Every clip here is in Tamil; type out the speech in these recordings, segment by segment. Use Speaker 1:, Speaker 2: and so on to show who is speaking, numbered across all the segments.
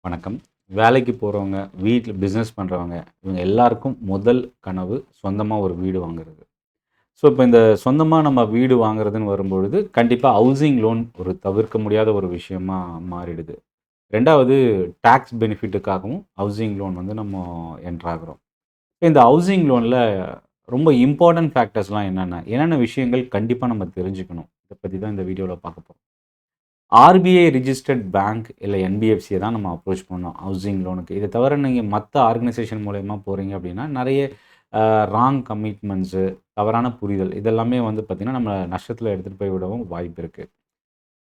Speaker 1: வணக்கம். வேலைக்கு போறவங்க, வீட்ல பிசினஸ் பண்றவங்க, இவங்க எல்லாருக்கும் முதல் கனவு சொந்தமா ஒரு வீடு வாங்குறது. ஸோ, இப்ப இந்த சொந்தமா நம்ம வீடு வாங்குறதுன்னு வரும்பொழுது, கண்டிப்பா ஹவுசிங் லோன் ஒரு தவிர்க்க முடியாத ஒரு விஷயமா மாறிடுது. 2வது டாக்ஸ் பெனிஃபிட்டுக்காகவும் ஹவுசிங் லோன் வந்து நம்ம என்டர் ஆகுறோம். இந்த ஹவுசிங் லோன்ல ரொம்ப இம்பார்ட்டன்ட் ஃபேக்டர்ஸ்லாம் என்னென்ன? என்னென்ன விஷயங்கள் கண்டிப்பா நம்ம தெரிஞ்சுக்கணும்? இத பத்தி தான் இந்த வீடியோல பார்க்க போறோம். ஆர்பிஐ ரிஜிஸ்டர்ட் பேங்க் இல்ல என்பிஎஃப்சிய தான் நம்ம அப்ரோச் பண்ணோம் ஹவுசிங் லோனுக்கு. இத தவிர நீங்க மத்த ஆர்கனைசேஷன் மூலியமா போறீங்க அப்படின்னா, நெறைய ராங் கமிட்மெண்ட்ஸு, தவறான புரிதல் இதெல்லாமே வந்து பார்த்தீங்கன்னா, நம்மள நஷ்டத்தில எடுத்துட்டு போய் விடவும் வாய்ப்பு இருக்கு.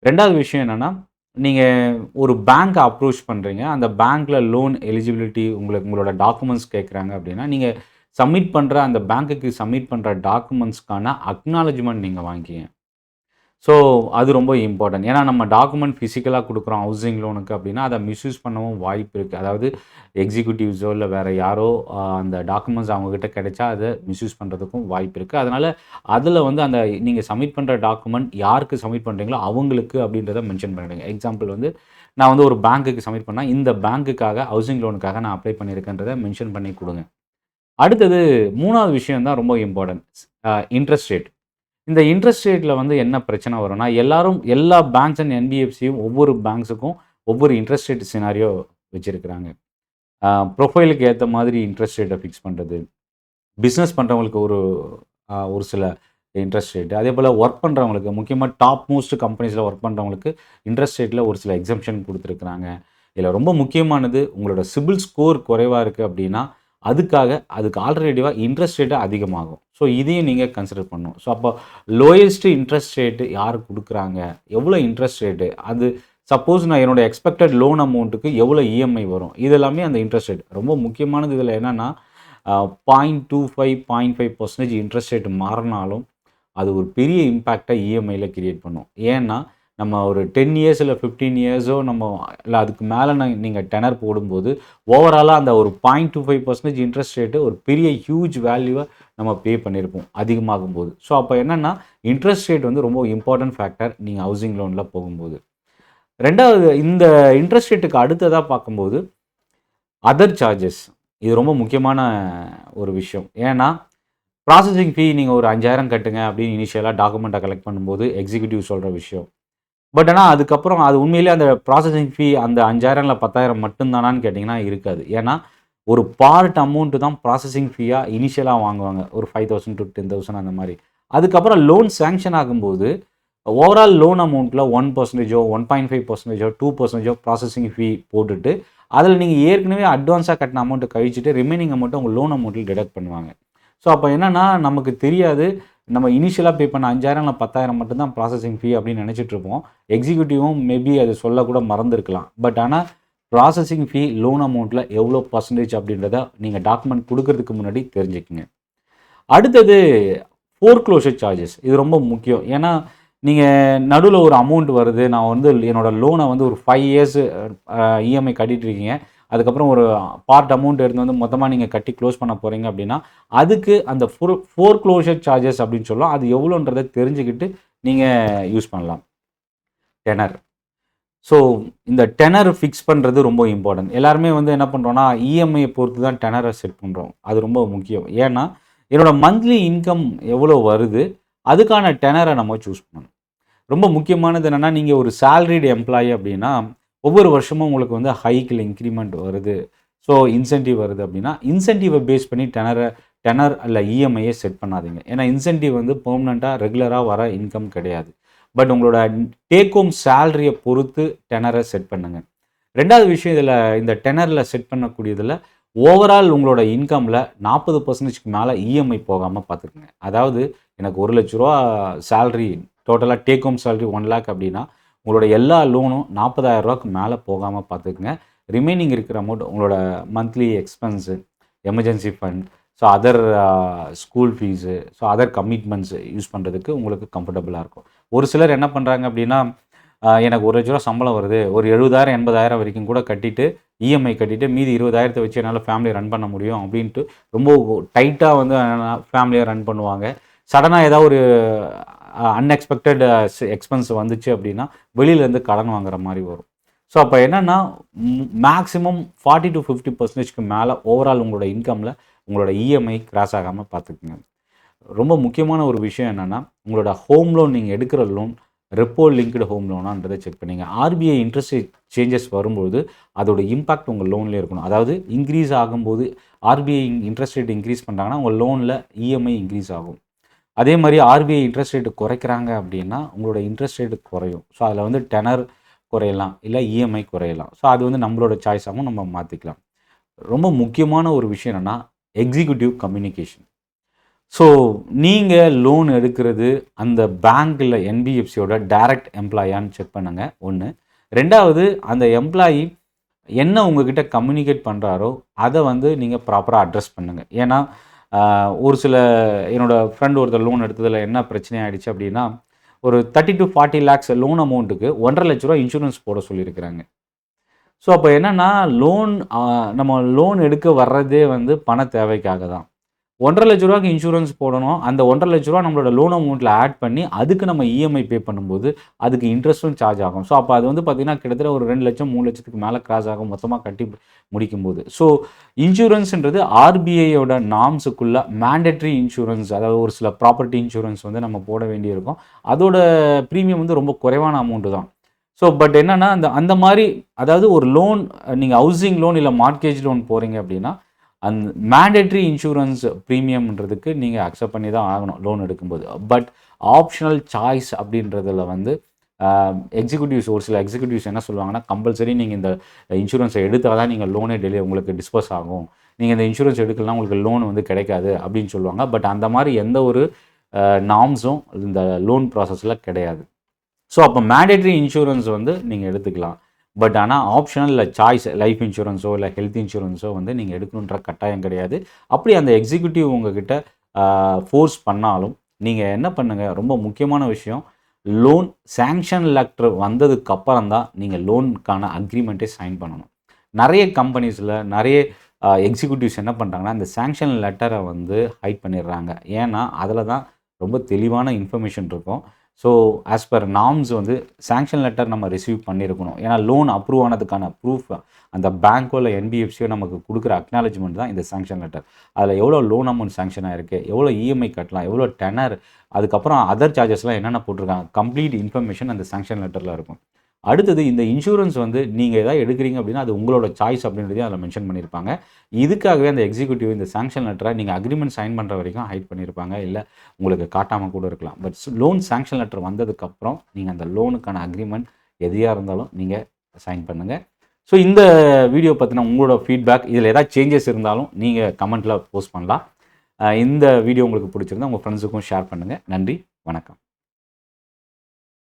Speaker 1: 2வது விஷயம் என்னன்னா, நீங்க ஒரு பேங்க்க அப்ரோச் பண்றீங்க. அந்த பேங்க்ல லோன் எலிஜிபிலிட்டி உங்களோட டாக்குமெண்ட்ஸ் கேட்குறாங்க அப்படின்னா, நீங்க சப்மிட் பண்ற அந்த பேங்க்குக்கு சப்மிட் பண்ற டாக்குமெண்ட்ஸ்க்கான அக்னாலஜ்மென்ட் நீங்க வாங்கிக்கங்க. ஸோ, அது ரொம்ப இம்பார்ட்டன்ட். ஏன்னா நம்ம டாக்குமெண்ட் ஃபிசிக்கலா குடுக்குறோம் ஹவுசிங் லோனுக்கு அப்டின்னா, அத மிஸ்யூஸ் பண்ணவும் வாய்ப்பு இருக்கு. அதாவது எக்ஸிக்யூட்டிவ்ஸோ இல்ல வேற யாரோ அந்த டாக்குமெண்ட்ஸ் அவங்ககிட்ட கிடைச்சா அத மிஸ்யூஸ் பண்றதுக்கும் வாய்ப்பு இருக்கு. அதனால அதுல வந்து அந்த நீங்க சப்மிட் பண்ற டாக்குமெண்ட் யாருக்கு சப்மிட் பண்றீங்களோ அவங்களுக்கு அப்டின்றத மென்ஷன் பண்ணிடுங்க. எக்ஸாம்பிள் வந்து நான் வந்து ஒரு பேங்க்குக்கு சப்மிட் பண்ணா, இந்த பேங்க்குக்காக ஹவுசிங் லோனுக்காக நான் அப்ளை பண்ணியிருக்கேன்றத மென்ஷன் பண்ணி குடுங்க. அடுத்தது 3வது விஷயம் தான் ரொம்ப இம்பார்ட்டன்ட். Interest rate. இந்த இன்ட்ரெஸ்ட் ரேட்ல வந்து என்ன பிரச்சனை வரும்னா, எல்லா பேங்க்ஸ் அண்ட் என்பிஎஃப்சியும் ஒவ்வொரு பேங்க்ஸுக்கும் ஒவ்வொரு இன்ட்ரெஸ்ட் ரேட் சினாரியோ வச்சிருக்கிறாங்க. அ ப்ரொஃபைலுக்கு ஏத்த மாதிரி இன்ட்ரெஸ்ட் ரேட்ட ஃபிக்ஸ் பண்றது. பிசினஸ் பண்றவங்களுக்கு ஒரு சில இன்ட்ரெஸ்ட் ரேட். அதேபோல வொர்க் பண்றவங்களுக்கு முக்கியமா டாப் மோஸ்ட் கம்பெனிஸ்ல வொர்க் பண்றவங்களுக்கு இன்ட்ரெஸ்ட் ரேட்ல ஒரு சில எக்ஸம்ஷன் குடுத்துருக்காங்க. இதுல ரொம்ப முக்கியமானது உங்களோட சிபில் ஸ்கோர் குறைவா இருக்கு அப்டின்னா, அதுக்கு ஆல்டர்னேட்டிவா இன்ட்ரெஸ்ட் ரேட் அதிகமாகும். ஸோ இதையும் நீங்க கன்சிடர் பண்ணணும். ஸோ அப்போ லோயஸ்ட் இன்ட்ரெஸ்ட் ரேட் யார் குடுக்குறாங்க? எவ்வளோ இன்ட்ரெஸ்ட் ரேட்? அது சப்போஸ் நான் என்னோட எக்ஸ்பெக்டட் லோன் அமௌண்ட்டுக்கு எவ்வளோ இஎம்ஐ வரும்? இது எல்லாமே அந்த இன்ட்ரெஸ்ட் ரேட். ரொம்ப முக்கியமானது இதில என்னன்னா, 0.25, 0.5% இன்ட்ரெஸ்ட் ரேட் மாறுனாலும், அது ஒரு பெரிய இம்பேக்ட்ட இஎம்ஐல கிரியேட் பண்ணும். ஏன்னா, நம்ம ஒரு 10 இயர்ஸ் இல்ல 15 இயர்ஸோ இல்ல அதுக்கு மேல நீங்க டெனர் போடும்போது, ஓவராலா அந்த ஒரு 0.25% இன்ட்ரெஸ்ட் ரேட் ஒரு பெரிய ஹியூஜ் வேல்யூவ நம்ம பே பண்ணியிருப்போம் அதிகமாகும்போது. ஸோ, அப்ப என்னன்னா, இன்ட்ரெஸ்ட் ரேட் வந்து ரொம்ப இம்பார்ட்டன்ட் ஃபேக்டர் நீங்க ஹவுசிங் லோன்ல போகும்போது. 2வது இந்த இன்ட்ரெஸ்ட் ரேட்டுக்கு அடுத்ததா பார்க்கும்போது, அதர் சார்ஜஸ். இது ரொம்ப முக்கியமான ஒரு விஷயம். ஏன்னா, ப்ராசஸிங் ஃபீ நீங்க ஒரு 5,000 கட்டுங்க அப்படின்னு இனிஷியலா டாக்குமெண்ட்ட கலெக்ட் பண்ணும்போது எக்ஸிக்யூட்டிவ் சொல்ற விஷயம். பட் ஆனா, அதுக்கப்புறம் அது உண்மையிலேயே அந்த ப்ராசஸிங் ஃபீ அந்த 5,000 இல்ல 10,000 மட்டும் தானான்னு கேட்டீங்கன்னா இருக்காது. ஏன்னா, ஒரு பார்ட் அமௌண்ட் தான் ப்ராசஸிங் ஃபீயா இனிஷியலா வாங்குவாங்க. ஒரு 5,000 டூ 10,000 அந்த மாரி. அதுக்கப்புறம் லோன் சாங்ஷன் ஆகும்போது, ஓவரால் லோன் அமௌண்ட்ல 1% 1.5% 2% ப்ராசஸிங் ஃபீ போட்டுட்டு, அதில நீங்க ஏற்கனவே அட்வான்ஸா கட்டின அமௌண்ட்ட கழிச்சுட்டு ரிமைனிங் அமௌண்ட்ட உங்க லோன் அமௌண்ட்ல டிடக்ட் பண்ணுவாங்க. ஸோ, அப்ப என்னன்னா, நமக்கு தெரியாது. நம்ம இனிஷியலா பே பண்ண 5,000 இல்ல 10,000 மட்டும் தான் ப்ராசஸிங் ஃபீ அப்படின்னு நெனைச்சிட்டு இருப்போம். எக்ஸிக்யூட்டிவும் மேபி அது சொல்லக்கூட மறந்திருக்கலாம். பட் ஆனா, ப்ராசஸிங் ஃபீ லோன் அமௌண்ட்ல எவ்வளோ பெர்சன்டேஜ் அப்படின்றத நீங்க டாக்குமெண்ட் குடுக்கறதுக்கு முன்னாடி தெரிஞ்சுக்கங்க. அடுத்தது ஃபோர்க்ளோஷர் சார்ஜஸ். இது ரொம்ப முக்கியம். ஏன்னா, நீங்க நடுவுல ஒரு அமௌண்ட் வருது. நான் வந்து என்னோட லோன வந்து ஒரு 5 இயர்ஸ் இஎம்ஐ கட்டிட்டு இருக்கீங்க. அதுக்கப்புறம் ஒரு பார்ட் அமௌண்ட் எடுத்து வந்து மொத்தமா நீங்க கட்டி குளோஸ் பண்ண போறீங்க அப்படின்னா, அதுக்கு அந்த ஃபோர்க்ளோஷர் சார்ஜஸ் அப்படின்னு சொல்லுவோம். அது எவ்வளோன்றத தெரிஞ்சுக்கிட்டு நீங்க யூஸ் பண்ணலாம். டெனர். ஸோ, இந்த டெனர் ஃபிக்ஸ் பண்றது ரொம்ப இம்பார்ட்டன்ட். எல்லாருமே வந்து என்ன பண்றோம்னா, இஎம்ஐய பொறுத்து தான் டெனர செட் பண்றோம். அது ரொம்ப முக்கியம். ஏன்னா, என்னோட மந்த்லி இன்கம் எவ்வளோ வருது, அதுக்கான டெனர நம்ம சூஸ் பண்ணணும். ரொம்ப முக்கியமானது என்னன்னா, நீங்க ஒரு சாலரிடு எம்ப்ளாயி அப்படின்னா, ஒவ்வொரு வருஷமும் உங்களுக்கு வந்து ஹைக்ல இன்கிரிமெண்ட் வருது. ஸோ, இன்சென்டிவ் வருது அப்படின்னா, இன்சென்டிவ பேஸ் பண்ணி டெனர் அல்ல இஎம்ஐய செட் பண்ணாதீங்க. ஏன்னா, இன்சென்டிவ் வந்து பெர்மனன்ட்டா ரெகுலரா வர இன்கம் கிடையாது. பட் உங்களோட டேக் ஹோம் சேலரிய பொறுத்து டெனர செட் பண்ணுங்க. 2வது விஷயம் இந்த டெனர்ல செட் பண்ணக்கூடியதுல, ஓவரால் உங்களோட இன்கம்ல 40%க்கு மேல இஎம்ஐ போகாம பார்த்துக்கங்க. அதாவது எனக்கு ரூ. 1,00,000 சேலரி டோட்டலா டேக் ஹோம் சேலரி 1,00,000 அப்படின்னா, உங்களோட எல்லா லோனும் ரூ. 40,000க்கு மேல போகாம பார்த்துக்கங்க. ரிமைனிங் இருக்கிற அமௌண்ட் உங்களோட monthly expense, emergency fund, so other school fees, so other commitments use பண்றதுக்கு உங்களுக்கு கம்ஃபர்டபுளா இருக்கும். ஒரு சிலர் என்ன பண்றாங்க அப்படின்னா, எனக்கு ரூ. 1,00,000 சம்பளம் வருது. ஒரு 70,000 80,000 வரைக்கும் கூட கட்டிட்டு, இஎம்ஐ கட்டிட்டு மீதி 20,000 வச்சு என்னால ஃபேமிலிய ரன் பண்ண முடியும் அப்டின்ட்டு ரொம்ப டைட்டா வந்து ஃபேமிலிய ரன் பண்ணுவாங்க. சடனா ஏதாவது ஒரு அன்எக்ஸ்பெக்டட் எக்ஸ்பென்ஸ் வந்துச்சு அப்டின்னா, வெளியிலேருந்து கடன் வாங்குற மாரி வரும். ஸோ அப்போ என்னென்னா மேக்ஸிமம் 40-50% மேலே ஓவரால் உங்களோட இன்கமில் உங்களோட இஎம்ஐ கிராஸ் ஆகாமல் பார்த்துக்குங்க. ரொம்ப முக்கியமான ஒரு விஷயம் என்னென்னா, உங்களோட ஹோம் லோன் நீங்கள் எடுக்கிற லோன் ரெப்போ லிங்க்டு ஹோம் லோனான்றதை செக் பண்ணிங்க. ஆர்பிஐ இன்ட்ரெஸ்ட் ரேட் சேஞ்சஸ் வரும்போது அதோட இம்பாக்ட் உங்கள் லோன்லேயே இருக்கணும். அதாவது இன்க்ரீஸ் ஆகும்போது ஆர்பிஐ இன்ட்ரெஸ்ட் ரேட் இன்க்ரீஸ் பண்ணுறாங்கன்னா உங்கள் லோனில் இஎம்ஐ இன்க்ரீஸ் ஆகும். அதே மாதிரி ஆர்பிஐ இன்ட்ரெஸ்ட் ரேட்டு குறைக்கிறாங்க அப்படின்னா உங்களோட இன்ட்ரெஸ்ட் ரேட்டு குறையும். ஸோ அதில் வந்து டெனர் குறையலாம், இல்லை இஎம்ஐ குறையலாம். ஸோ அது வந்து நம்மளோட சாய்ஸாகவும் நம்ம மாற்றிக்கலாம். ரொம்ப முக்கியமான ஒரு விஷயம் என்னென்னா எக்ஸிக்யூட்டிவ் கம்யூனிகேஷன். ஸோ நீங்கள் லோன் எடுக்கிறது அந்த பேங்க்கில் என்பிஎஃப்சியோட டைரக்ட் எம்ப்ளாயான்னு செக் பண்ணுங்கள். 1. 2வது அந்த எம்ப்ளாயி என்ன உங்ககிட்ட கம்யூனிகேட் பண்ணுறாரோ அதை வந்து நீங்கள் ப்ராப்பராக அட்ரஸ் பண்ணுங்கள். ஏன்னா ஒரு சில என்னோடய ஃப்ரெண்ட் ஒருத்தர் லோன் எடுத்ததில் என்ன பிரச்சனை ஆகிடுச்சு அப்படின்னா, ஒரு 30-40 lakhs லோன் அமௌண்ட்டுக்கு 1.5 லட்ச ரூபா இன்சூரன்ஸ் போட சொல்லியிருக்கிறாங்க. ஸோ அப்போ என்னென்னா நம்ம லோன் எடுக்க வர்றதே வந்து பண தேவைக்காக தான். 1.5 லட்ச ரூபாய்க்கு இன்சூரன்ஸ் போடணும். அந்த 1.5 லட்ச ரூபா நம்மளோட லோன் அமௌண்ட்டில் ஆட் பண்ணி அதுக்கு நம்ம இஎம்ஐ பே பண்ணும்போது அதுக்கு இன்ட்ரெஸ்ட்டும் சார்ஜ் ஆகும். ஸோ அப்போ அது வந்து பார்த்திங்கன்னா கிட்டத்தட்ட ஒரு 2 லட்சம் 3 லட்சத்துக்கு மேலே கிராஸ் ஆகும் மொத்தமாக கட்டி முடிக்கும்போது. ஸோ இன்சூரன்ஸுன்றது ஆர்பிஐயோட நார்ம்ஸுக்குள்ளே மேண்டேட்ரி இன்சூரன்ஸ், அதாவது ஒரு சில ப்ராப்பர்ட்டி இன்சூரன்ஸ் வந்து நம்ம போட வேண்டியிருக்கும். அதோட ப்ரீமியம் வந்து ரொம்ப குறைவான அமௌண்ட்டு தான். ஸோ பட் என்னென்னா அந்த மாதிரி, அதாவது ஒரு லோன் நீங்கள் ஹவுசிங் லோன் இல்லை மார்ட்கேஜ் லோன் போகிறீங்க அப்படின்னா அந்த மேண்டேட்ரி இன்சூரன்ஸ் ப்ரீமியம்ன்றதுக்கு நீங்கள் அக்செப்ட் பண்ணி தான் ஆகணும் லோன் எடுக்கும்போது. பட் ஆப்ஷனல் சாய்ஸ் அப்படின்றதில் வந்து எக்ஸிக்யூட்டிவ்ஸ், ஒரு சில எக்ஸிக்யூட்டிவ்ஸ் என்ன சொல்லுவாங்கன்னா, கம்பல்சரி நீங்கள் இந்த இன்சூரன்ஸை எடுத்தால் தான் நீங்கள் லோனே உங்களுக்கு டிஸ்போஸ் ஆகும், நீங்கள் இந்த இன்சூரன்ஸ் எடுக்கலாம் உங்களுக்கு லோன் வந்து கிடைக்காது அப்படின்னு சொல்லுவாங்க. பட் அந்த மாதிரி எந்த ஒரு நார்ம்ஸும் இந்த லோன் ப்ராசஸில் கிடையாது. ஸோ அப்போ மேண்டேட்ரி இன்சூரன்ஸ் வந்து நீங்கள் எடுத்துக்கலாம். பட் ஆனால் ஆப்ஷனல் இல்லை சாய்ஸ், லைஃப் இன்சூரன்ஸோ இல்லை ஹெல்த் இன்சூரன்ஸோ வந்து நீங்கள் எடுக்கணுன்ற கட்டாயம் கிடையாது. அப்படி அந்த எக்ஸிக்யூட்டிவ் உங்ககிட்ட ஃபோர்ஸ் பண்ணாலும் நீங்கள் என்ன பண்ணுங்கள், ரொம்ப முக்கியமான விஷயம், லோன் சேங்ஷன் லெட்டர் வந்ததுக்கப்புறம் தான் நீங்கள் லோனுக்கான அக்ரிமெண்ட்டே சைன் பண்ணணும். நிறைய கம்பெனிஸில் நிறைய எக்ஸிக்யூட்டிவ்ஸ் என்ன பண்ணுறாங்கன்னா, இந்த சேங்ஷன் லெட்டரை வந்து ஹைட் பண்ணிடுறாங்க. ஏன்னா அதில் தான் ரொம்ப தெளிவான இன்ஃபர்மேஷன் இருக்கும். ஸோ ஆஸ் பர் நார்ம்ஸ் வந்து சேங்ஷன் லெட்டர் நம்ம ரிசீவ் பண்ணியிருக்கணும். ஏன்னா லோன் அப்ரூவ் ஆனதுக்கான ப்ரூஃப் அந்த பேங்க்கோ இல்லை என்பிஎஃப்சியோ நமக்கு கொடுக்குற அக்னாலஜ்மெண்ட் தான் இந்த சேங்ஷன் லெட்டர். அதில் எவ்வளோ லோன் அமௌண்ட் சேங்ஷன் ஆகிருக்கு, எவ்வளோ இஎம்ஐ கட்டலாம், எவ்வளோ டெனர், அதுக்கப்புறம் அதர் சார்ஜஸ்லாம் என்னென்ன போட்டிருக்காங்க, கம்ப்ளீட் இன்ஃபர்மேஷன் அந்த சேங்ஷன் லெட்டரில் இருக்கும். அடுத்தது இந்த இன்சூரன்ஸ் வந்து நீங்கள் எதாவது எடுக்கிறீங்க அப்படின்னா அது உங்களோட சாய்ஸ் அப்படின்றதையும் அதில் மென்ஷன் பண்ணியிருப்பாங்க. இதுக்காகவே அந்த எக்ஸிக்யூட்டிவ் இந்த சேங்ஷன் லெட்டரை நீங்கள் அக்ரிமெண்ட் சைன் பண்ணுற வரைக்கும் ஹைட் பண்ணியிருப்பாங்க, இல்லை உங்களுக்கு காட்டாமல் கூட இருக்கலாம். பட் லோன் சேங்ஷன் லெட்டர் வந்ததுக்கப்புறம் நீங்கள் அந்த லோனுக்கான அக்ரிமெண்ட் எதையாக இருந்தாலும் நீங்கள் சைன் பண்ணுங்கள். ஸோ இந்த வீடியோ பற்றின உங்களோட ஃபீட்பேக், இதில் ஏதாவது சேஞ்சஸ் இருந்தாலும் நீங்கள் கமெண்ட்டில் போஸ்ட் பண்ணலாம். இந்த வீடியோ உங்களுக்கு பிடிச்சிருந்தா உங்கள் ஃப்ரெண்ட்ஸுக்கும் ஷேர் பண்ணுங்கள். நன்றி, வணக்கம்.